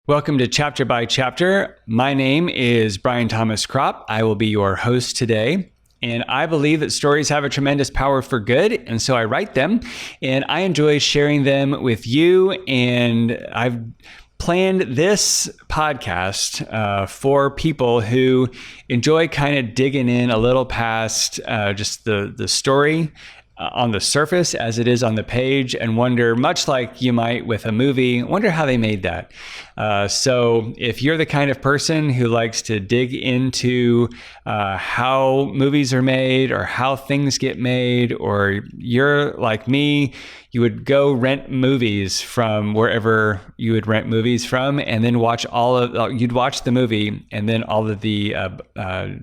Welcome to Chapter by Chapter. My name is Brian Thomas Kropp. I will be your host today. And I believe that stories have a tremendous power for good, and so I write them, and I enjoy sharing them with you. And I've planned this podcast for people who enjoy kind of digging in a little past just the story on the surface as it is on the page, and wonder, much like you might with a movie, wonder how they made that. So if you're the kind of person who likes to dig into how movies are made or how things get made, or you're like me, you would go rent movies from wherever you would rent movies from, and then you'd watch the movie and then all of the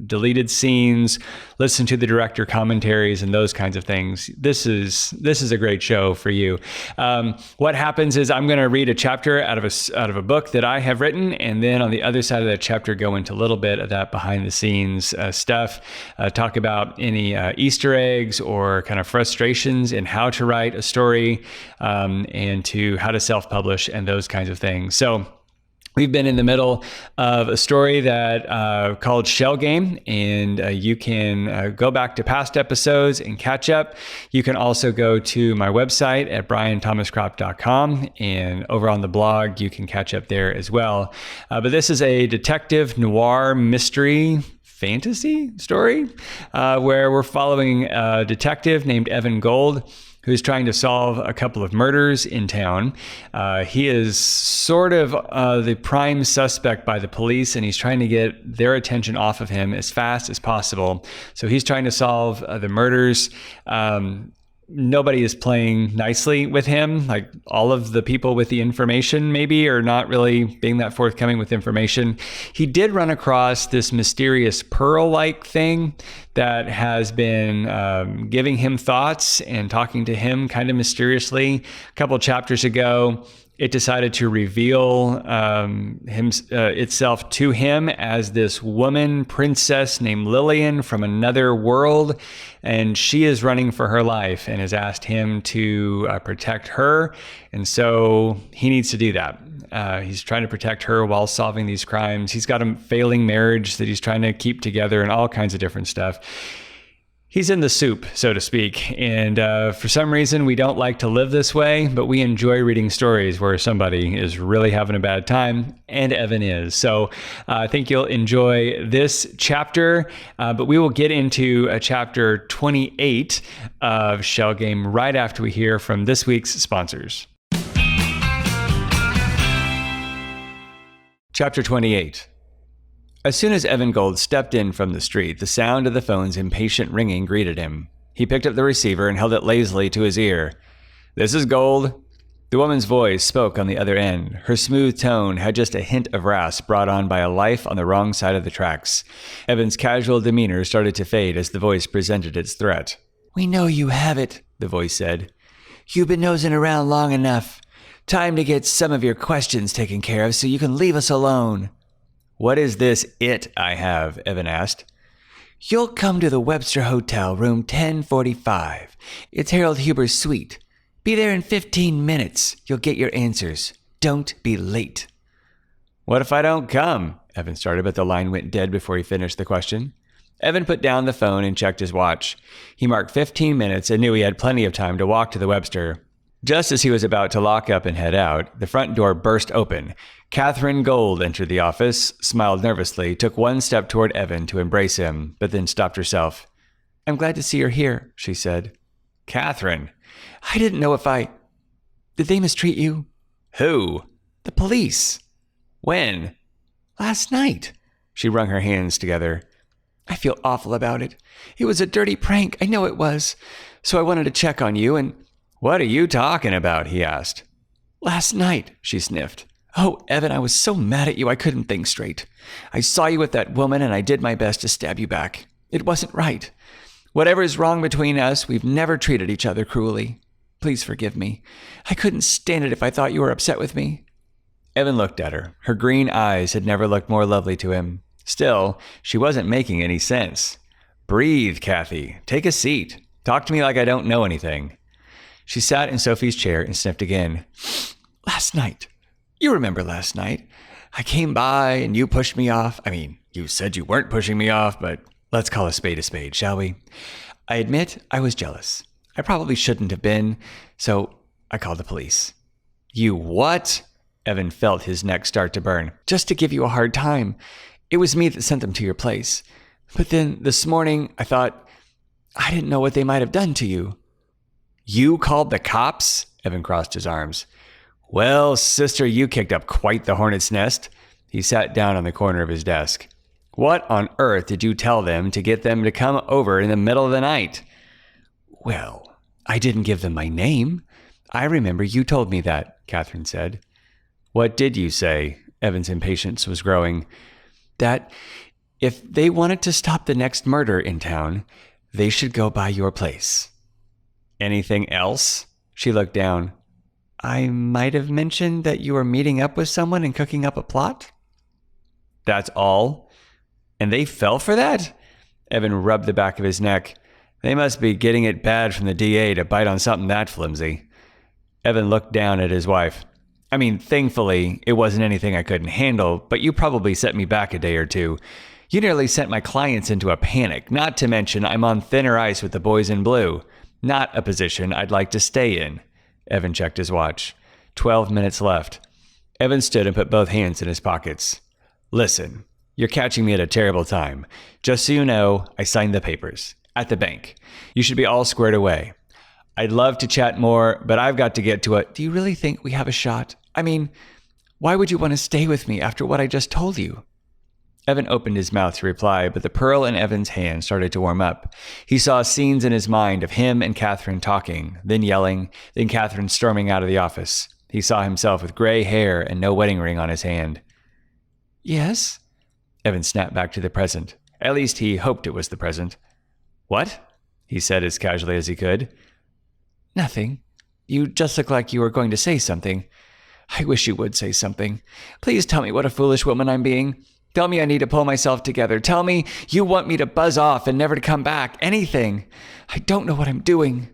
deleted scenes, listen to the director commentaries and those kinds of things. This is a great show for you. What happens is I'm going to read a chapter out of a book that I have written, and then on the other side of that chapter go into a little bit of that behind the scenes stuff, talk about any Easter eggs or kind of frustrations in how to write a story, and to how to self-publish and those kinds of things. So we've been in the middle of a story that called Shell Game, and you can go back to past episodes and catch up. You can also go to my website at brianthomaskropp.com, and over on the blog, you can catch up there as well. But this is a detective noir mystery fantasy story where we're following a detective named Evan Gold, who's trying to solve a couple of murders in town. He is sort of the prime suspect by the police, and he's trying to get their attention off of him as fast as possible. So he's trying to solve the murders. Nobody is playing nicely with him. Like, all of the people with the information maybe are not really being that forthcoming with information. He did run across this mysterious pearl-like thing that has been giving him thoughts and talking to him kind of mysteriously. A couple chapters ago, it decided to reveal itself to him as this woman princess named Lillian from another world, and she is running for her life and has asked him to protect her, and so he needs to do that. He's trying to protect her while solving these crimes. He's got a failing marriage that he's trying to keep together and all kinds of different stuff. He's in the soup, so to speak, and for some reason we don't like to live this way, but we enjoy reading stories where somebody is really having a bad time, and Evan is. So I think you'll enjoy this chapter, but we will get into chapter 28 of Shell Game right after we hear from this week's sponsors. Chapter 28. As soon as Evan Gold stepped in from the street, the sound of the phone's impatient ringing greeted him. He picked up the receiver and held it lazily to his ear. "This is Gold." The woman's voice spoke on the other end. Her smooth tone had just a hint of rasp brought on by a life on the wrong side of the tracks. Evan's casual demeanor started to fade as the voice presented its threat. "We know you have it," the voice said. "You've been nosing around long enough. Time to get some of your questions taken care of so you can leave us alone." "What is this it I have?" Evan asked. "You'll come to the Webster Hotel, room 1045. It's Harold Huber's suite. Be there in 15 minutes. You'll get your answers. Don't be late." "What if I don't come?" Evan started, but the line went dead before he finished the question. Evan put down the phone and checked his watch. He marked 15 minutes and knew he had plenty of time to walk to the Webster. Just as he was about to lock up and head out, the front door burst open. Catherine Gold entered the office, smiled nervously, took one step toward Evan to embrace him, but then stopped herself. "I'm glad to see you're here," she said. "Catherine." "I didn't know if I... Did they mistreat you?" "Who?" "The police." "When?" "Last night." She wrung her hands together. "I feel awful about it. It was a dirty prank, I know it was. So I wanted to check on you and... "What are you talking about?" he asked. "Last night," she sniffed. "Oh, Evan, I was so mad at you I couldn't think straight. I saw you with that woman and I did my best to stab you back. It wasn't right. Whatever is wrong between us, we've never treated each other cruelly. Please forgive me. I couldn't stand it if I thought you were upset with me." Evan looked at her. Her green eyes had never looked more lovely to him. Still, she wasn't making any sense. "Breathe, Kathy. Take a seat. Talk to me like I don't know anything." She sat in Sophie's chair and sniffed again. "Last night. You remember last night. I came by and you pushed me off. I mean, you said you weren't pushing me off, but let's call a spade, shall we? I admit I was jealous. I probably shouldn't have been, so I called the police. You what? Evan felt his neck start to burn. Just to give you a hard time. It was me that sent them to your place. But then this morning, I thought, I didn't know what they might have done to you. You called the cops? Evan crossed his arms. Well, sister, you kicked up quite the hornet's nest. He sat down on the corner of his desk. What on earth did you tell them to get them to come over in the middle of the night? Well, I didn't give them my name. I remember you told me that, Catherine said. What did you say? Evan's impatience was growing. That if they wanted to stop the next murder in town, they should go by your place. Anything else? She looked down. I might have mentioned that you were meeting up with someone and cooking up a plot? That's all? And they fell for that? Evan rubbed the back of his neck. They must be getting it bad from the DA to bite on something that flimsy. Evan looked down at his wife. I mean, thankfully, it wasn't anything I couldn't handle, but you probably set me back a day or two. You nearly sent my clients into a panic, not to mention I'm on thinner ice with the boys in blue. Not a position I'd like to stay in. Evan checked his watch. 12 minutes left. Evan stood and put both hands in his pockets. Listen, you're catching me at a terrible time. Just so you know, I signed the papers. At the bank. You should be all squared away. I'd love to chat more, but I've got to get to it. Do you really think we have a shot? I mean, why would you want to stay with me after what I just told you? Evan opened his mouth to reply, but the pearl in Evan's hand started to warm up. He saw scenes in his mind of him and Catherine talking, then yelling, then Catherine storming out of the office. He saw himself with gray hair and no wedding ring on his hand. Yes? Evan snapped back to the present. At least he hoped it was the present. What? He said as casually as he could. Nothing. You just look like you were going to say something. I wish you would say something. Please tell me what a foolish woman I'm being. Tell me I need to pull myself together. Tell me you want me to buzz off and never to come back. Anything. I don't know what I'm doing.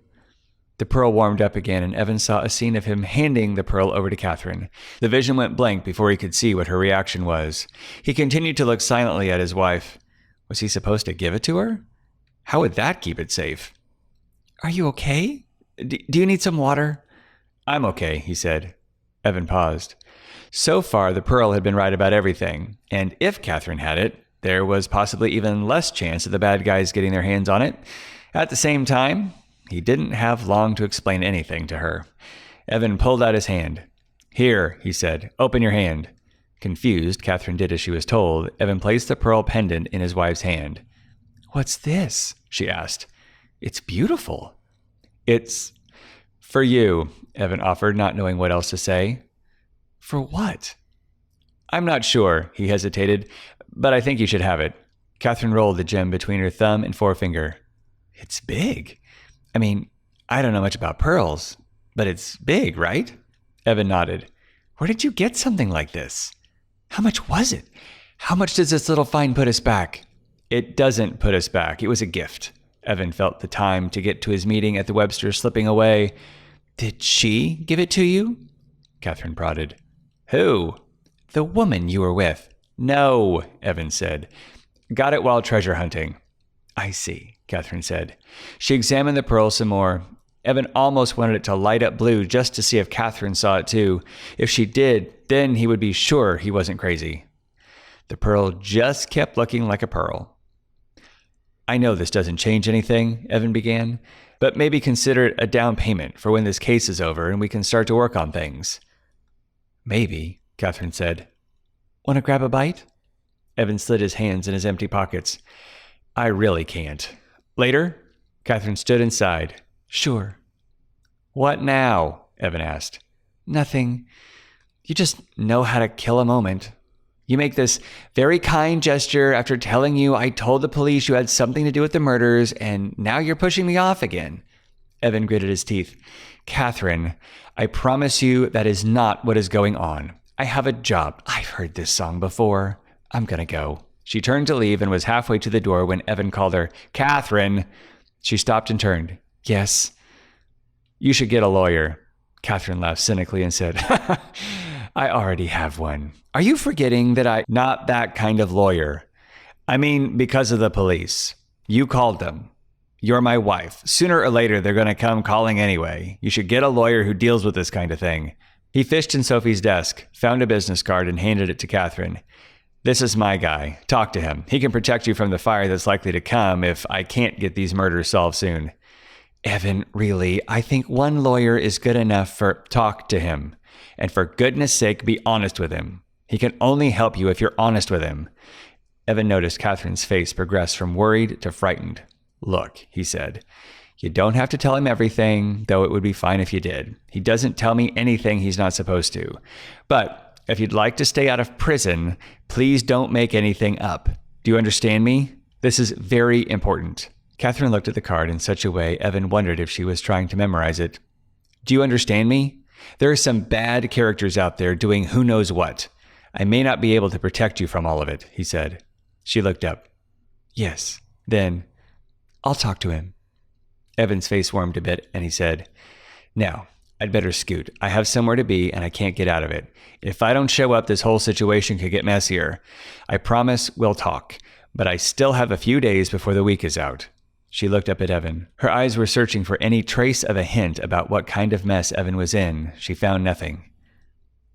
The pearl warmed up again, and Evan saw a scene of him handing the pearl over to Catherine. The vision went blank before he could see what her reaction was. He continued to look silently at his wife. Was he supposed to give it to her? How would that keep it safe? Are you okay? Do you need some water? I'm okay, he said. Evan paused. So far, the pearl had been right about everything, and if Catherine had it, there was possibly even less chance of the bad guys getting their hands on it. At the same time, he didn't have long to explain anything to her. Evan pulled out his hand. Here, he said, open your hand. Confused, Catherine did as she was told. Evan placed the pearl pendant in his wife's hand. What's this? She asked. It's beautiful. It's for you, Evan offered, not knowing what else to say. For what? I'm not sure, he hesitated, but I think you should have it. Catherine rolled the gem between her thumb and forefinger. It's big. I mean, I don't know much about pearls, but it's big, right? Evan nodded. Where did you get something like this? How much was it? How much does this little find put us back? It doesn't put us back. It was a gift. Evan felt the time to get to his meeting at the Webster slipping away. Did she give it to you? Catherine prodded. Who? The woman you were with. No, Evan said. Got it while treasure hunting. I see, Catherine said. She examined the pearl some more. Evan almost wanted it to light up blue just to see if Catherine saw it too. If she did, then he would be sure he wasn't crazy. The pearl just kept looking like a pearl. I know this doesn't change anything, Evan began, but maybe consider it a down payment for when this case is over and we can start to work on things. Maybe, Catherine said. Want to grab a bite? Evan slid his hands in his empty pockets. I really can't. Later? Catherine stood inside. Sure. What now? Evan asked. Nothing. You just know how to kill a moment. You make this very kind gesture after telling you I told the police you had something to do with the murders, and now you're pushing me off again. Evan gritted his teeth. Catherine, I promise you that is not what is going on. I have a job. I've heard this song before. I'm gonna go. She turned to leave and was halfway to the door when Evan called her. Catherine! She stopped and turned. Yes? You should get a lawyer. Catherine laughed cynically and said, I already have one. Are you forgetting that not that kind of lawyer? I mean, because of the police. You called them. You're my wife. Sooner or later, they're going to come calling anyway. You should get a lawyer who deals with this kind of thing. He fished in Sophie's desk, found a business card, and handed it to Catherine. This is my guy. Talk to him. He can protect you from the fire that's likely to come if I can't get these murders solved soon. Evan, really, I think one lawyer is good enough for talk to him. And for goodness sake, be honest with him. He can only help you if you're honest with him. Evan noticed Catherine's face progress from worried to frightened. Look, he said, you don't have to tell him everything, though it would be fine if you did. He doesn't tell me anything he's not supposed to. But if you'd like to stay out of prison, please don't make anything up. Do you understand me? This is very important. Catherine looked at the card in such a way Evan wondered if she was trying to memorize it. Do you understand me? There are some bad characters out there doing who knows what. I may not be able to protect you from all of it, he said. She looked up. Yes. Then, I'll talk to him. Evan's face warmed a bit, and he said, Now, I'd better scoot. I have somewhere to be, and I can't get out of it. If I don't show up, this whole situation could get messier. I promise we'll talk, but I still have a few days before the week is out. She looked up at Evan. Her eyes were searching for any trace of a hint about what kind of mess Evan was in. She found nothing.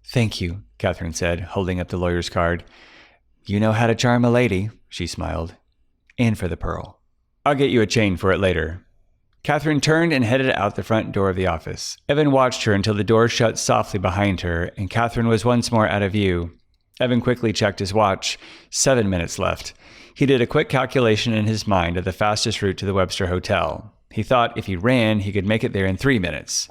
Thank you, Catherine said, holding up the lawyer's card. You know how to charm a lady, she smiled. And for the pearl. I'll get you a chain for it later. Catherine turned and headed out the front door of the office. Evan watched her until the door shut softly behind her, and Catherine was once more out of view. Evan quickly checked his watch. 7 minutes left. He did a quick calculation in his mind of the fastest route to the Webster Hotel. He thought if he ran, he could make it there in 3 minutes.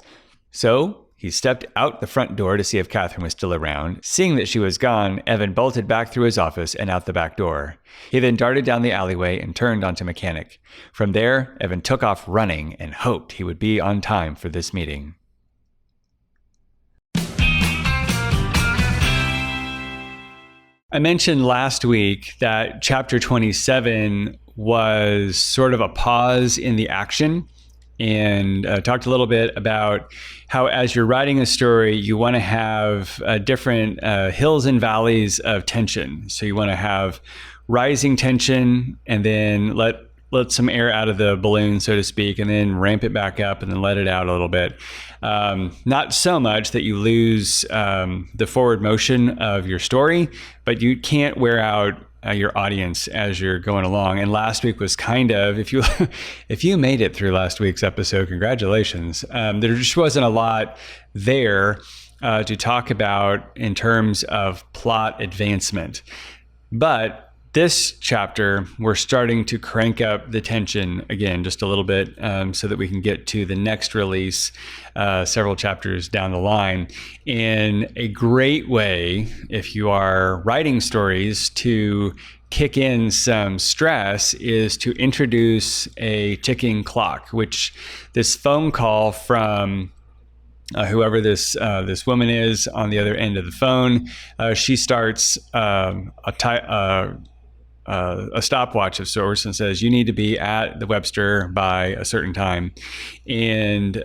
So he stepped out the front door to see if Catherine was still around. Seeing that she was gone, Evan bolted back through his office and out the back door. He then darted down the alleyway and turned onto Mechanic. From there, Evan took off running and hoped he would be on time for this meeting. I mentioned last week that chapter 27 was sort of a pause in the action, and talked a little bit about how as you're writing a story, you want to have different hills and valleys of tension. So you want to have rising tension and then let some air out of the balloon, so to speak, and then ramp it back up and then let it out a little bit. Not so much that you lose the forward motion of your story, but you can't wear out your audience as you're going along. And last week was kind of, if you made it through last week's episode, congratulations. There just wasn't a lot there to talk about in terms of plot advancement. But this chapter, we're starting to crank up the tension again just a little bit so that we can get to the next release several chapters down the line. And a great way, if you are writing stories, to kick in some stress is to introduce a ticking clock, which this phone call from whoever this woman is on the other end of the phone, she starts a stopwatch of sorts and says, you need to be at the Webster by a certain time. And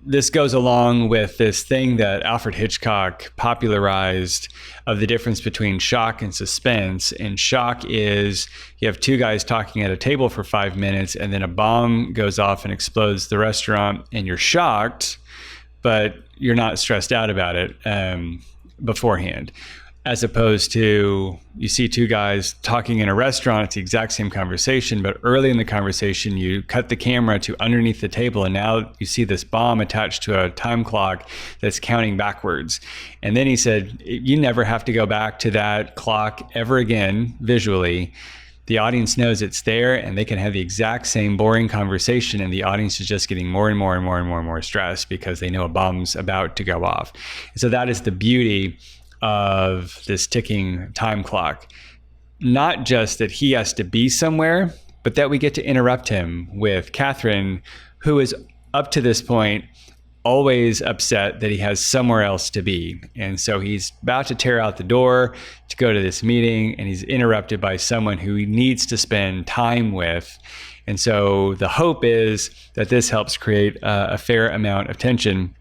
this goes along with this thing that Alfred Hitchcock popularized of the difference between shock and suspense. And shock is you have two guys talking at a table for 5 minutes and then a bomb goes off and explodes the restaurant and you're shocked, but you're not stressed out about it beforehand. As opposed to you see two guys talking in a restaurant, it's the exact same conversation, but early in the conversation, you cut the camera to underneath the table and now you see this bomb attached to a time clock that's counting backwards. And then he said, you never have to go back to that clock ever again visually. The audience knows it's there and they can have the exact same boring conversation and the audience is just getting more and more and more and more and more stressed because they know a bomb's about to go off. And so that is the beauty of this ticking time clock. Not just that he has to be somewhere, but that we get to interrupt him with Catherine, who is up to this point always upset that he has somewhere else to be. And so he's about to tear out the door to go to this meeting and he's interrupted by someone who he needs to spend time with. And so the hope is that this helps create a fair amount of tension.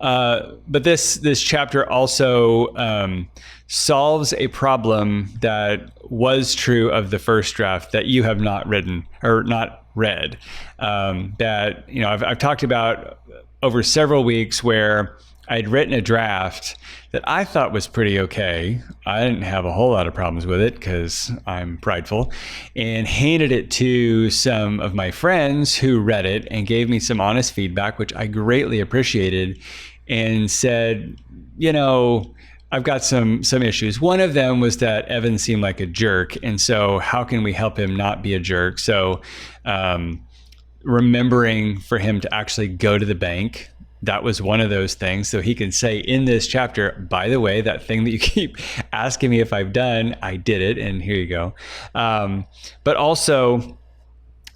But this chapter also solves a problem that was true of the first draft that you have not written or not read. That I've talked about over several weeks where I'd written a draft that I thought was pretty okay. I didn't have a whole lot of problems with it because I'm prideful, and handed it to some of my friends who read it and gave me some honest feedback, which I greatly appreciated, and said, I've got some issues. One of them was that Evan seemed like a jerk, and so how can we help him not be a jerk? So remembering for him to actually go to the bank, that was one of those things. So he can say in this chapter, by the way, that thing that you keep asking me if I've done, I did it, and here you go. But also,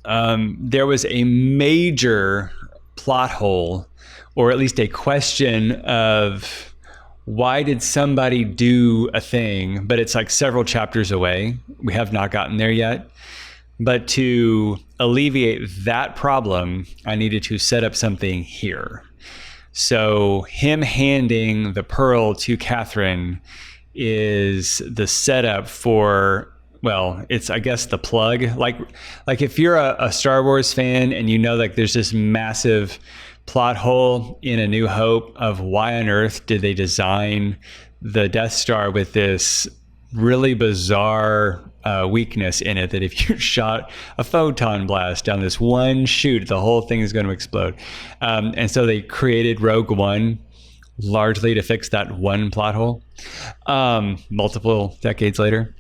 there was a major plot hole, or at least a question of why did somebody do a thing, but it's like several chapters away. We have not gotten there yet. But to alleviate that problem, I needed to set up something here. So him handing the pearl to Catherine is the setup for, it's, I guess, the plug. Like if you're a Star Wars fan and like there's this massive plot hole in A New Hope of why on earth did they design the Death Star with this really bizarre weakness in it, that if you shot a photon blast down this one chute, the whole thing is going to explode. And so they created Rogue One largely to fix that one plot hole multiple decades later.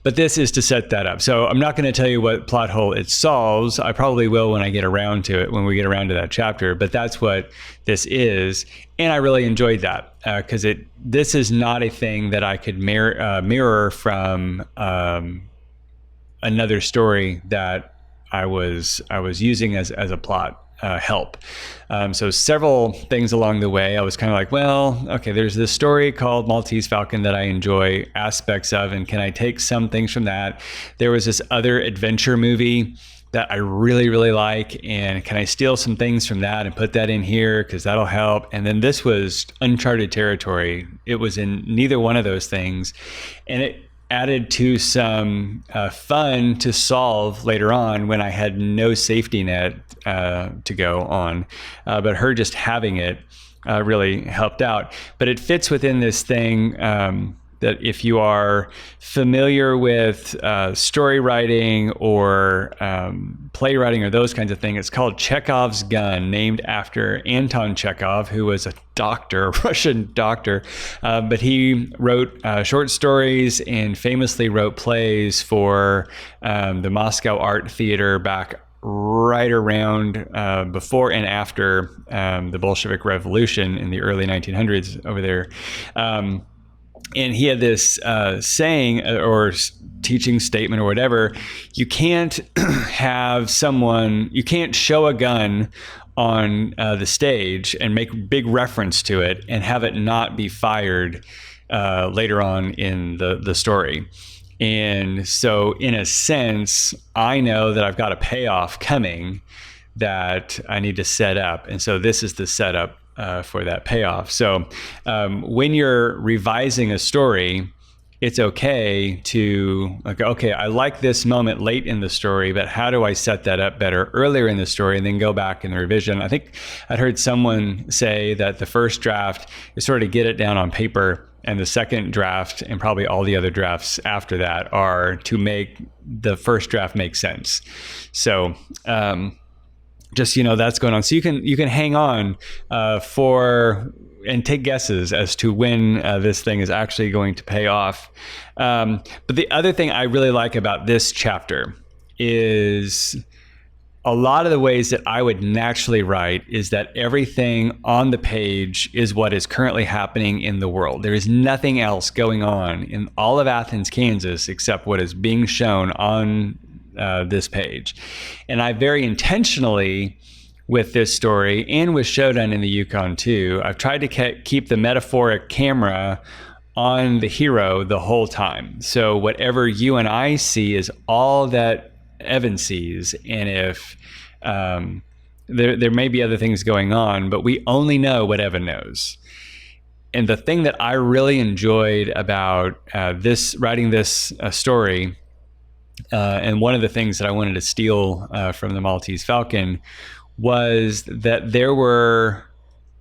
But this is to set that up. So I'm not going to tell you what plot hole it solves. I probably will when we get around to that chapter. But that's what this is. And I really enjoyed that because this is not a thing that I could mirror from another story that I was using as a plot help. So several things along the way, I was kind of like, okay, there's this story called Maltese Falcon that I enjoy aspects of, and can I take some things from that? There was this other adventure movie that I really, really like, and can I steal some things from that and put that in here because that'll help? And then this was uncharted territory. It was in neither one of those things, and it added to some fun to solve later on when I had no safety net to go on. But her just having it really helped out. But it fits within this thing that if you are familiar with story writing or playwriting or those kinds of things, it's called Chekhov's gun, named after Anton Chekhov, who was a doctor, a Russian doctor. But he wrote short stories and famously wrote plays for the Moscow Art Theater back right around before and after the Bolshevik Revolution in the early 1900s over there. And he had this saying or teaching statement or whatever: you can't you can't show a gun on the stage and make big reference to it and have it not be fired later on in the story. And so in a sense, I know that I've got a payoff coming that I need to set up. And so this is the setup for that payoff. So when you're revising a story, it's okay to okay, I like this moment late in the story, but how do I set that up better earlier in the story and then go back in the revision? I think I'd heard someone say that the first draft is sort of get it down on paper, and the second draft and probably all the other drafts after that are to make the first draft make sense. So just that's going on. So you can hang on for and take guesses as to when this thing is actually going to pay off. But the other thing I really like about this chapter is a lot of the ways that I would naturally write is that everything on the page is what is currently happening in the world. There is nothing else going on in all of Athens, Kansas, except what is being shown on this page. And I very intentionally, with this story and with Showdown in the Yukon too, I've tried to keep the metaphoric camera on the hero the whole time. So whatever you and I see is all that Evan sees. And there may be other things going on, but we only know what Evan knows. And the thing that I really enjoyed about writing this story, and one of the things that I wanted to steal from the Maltese Falcon, was that there were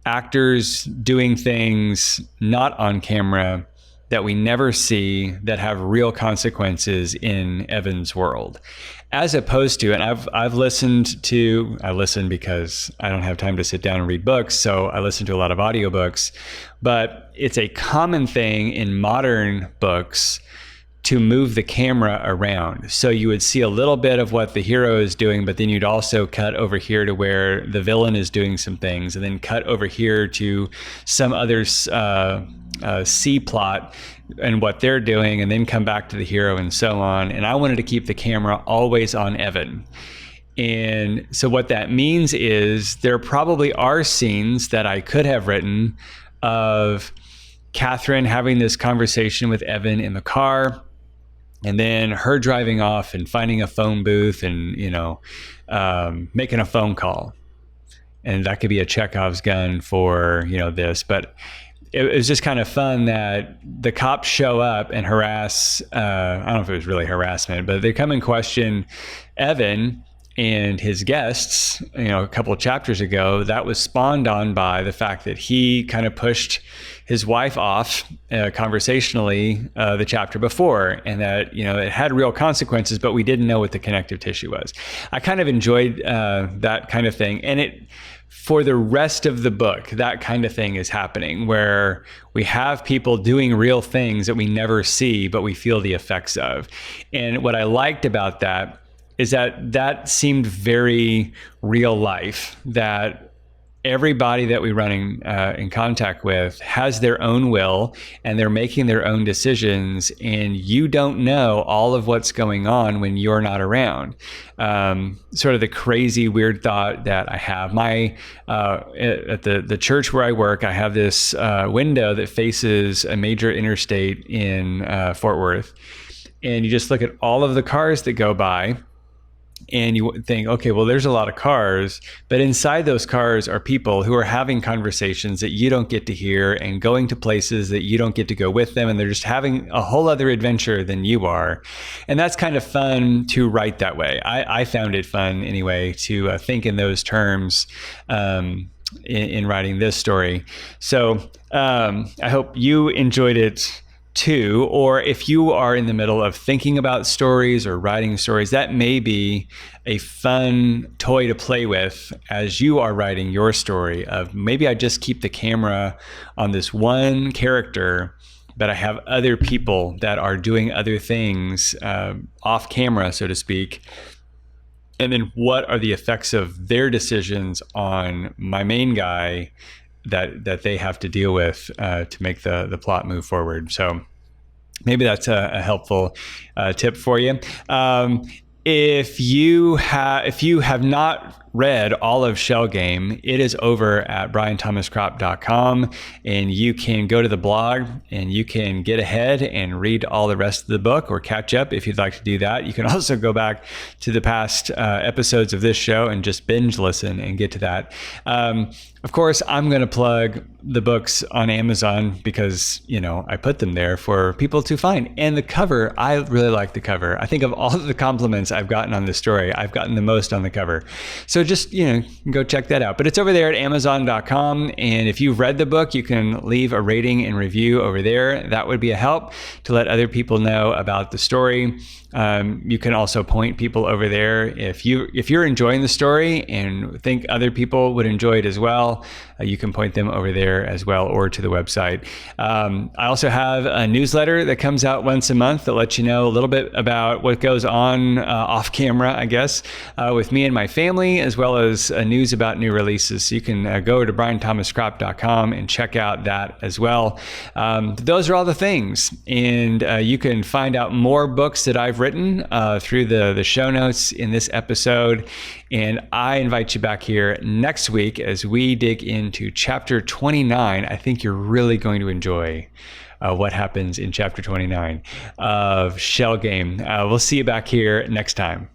actors doing things not on camera that we never see that have real consequences in Evan's world. As opposed to, and I listened because I don't have time to sit down and read books, so I listen to a lot of audiobooks, but it's a common thing in modern books to move the camera around. So you would see a little bit of what the hero is doing, but then you'd also cut over here to where the villain is doing some things, and then cut over here to some other C plot and what they're doing, and then come back to the hero and so on. And I wanted to keep the camera always on Evan. And so what that means is there probably are scenes that I could have written of Catherine having this conversation with Evan in the car, and then her driving off and finding a phone booth and, making a phone call. And that could be a Chekhov's gun for, this. But it was just kind of fun that the cops show up and harass, I don't know if it was really harassment, but they come and question Evan and his guests, a couple of chapters ago. That was spawned on by the fact that he kind of pushed his wife off conversationally the chapter before, and that, it had real consequences, but we didn't know what the connective tissue was. I kind of enjoyed that kind of thing. And for the rest of the book, that kind of thing is happening, where we have people doing real things that we never see, but we feel the effects of. And what I liked about that is that seemed very real life, that everybody that we run in contact with has their own will, and they're making their own decisions, and you don't know all of what's going on when you're not around. Sort of the crazy, weird thought that I have. At the church where I work, I have this window that faces a major interstate in Fort Worth, and you just look at all of the cars that go by, and you think, okay, well, there's a lot of cars, but inside those cars are people who are having conversations that you don't get to hear, and going to places that you don't get to go with them, and they're just having a whole other adventure than you are. And that's kind of fun to write that way. I found it fun anyway to think in those terms in writing this story. So I hope you enjoyed it too, or if you are in the middle of thinking about stories or writing stories, that may be a fun toy to play with as you are writing your story of, maybe I just keep the camera on this one character, but I have other people that are doing other things off camera, so to speak. And then what are the effects of their decisions on my main guy that they have to deal with to make the plot move forward. So maybe that's a helpful tip for you. If you have not read all of Shell Game, it is over at brianthomascropp.com, and you can go to the blog and you can get ahead and read all the rest of the book, or catch up if you'd like to do that. You can also go back to the past episodes of this show and just binge listen and get to that. Of course, I'm going to plug the books on Amazon because, I put them there for people to find. And the cover, I really like the cover. I think of all of the compliments I've gotten on this story, I've gotten the most on the cover. So just, go check that out. But it's over there at amazon.com. And if you've read the book, you can leave a rating and review over there. That would be a help to let other people know about the story. You can also point people over there. If you're enjoying the story and think other people would enjoy it as well, you can point them over there as well, or to the website. I also have a newsletter that comes out once a month that lets you know a little bit about what goes on off camera, I guess, with me and my family, as well as news about new releases. So you can go to brianthomascropp.com and check out that as well. Those are all the things. And you can find out more books that I've written through the show notes in this episode. And I invite you back here next week as we dig into chapter 29. I think you're really going to enjoy what happens in chapter 29 of Shell Game. We'll see you back here next time.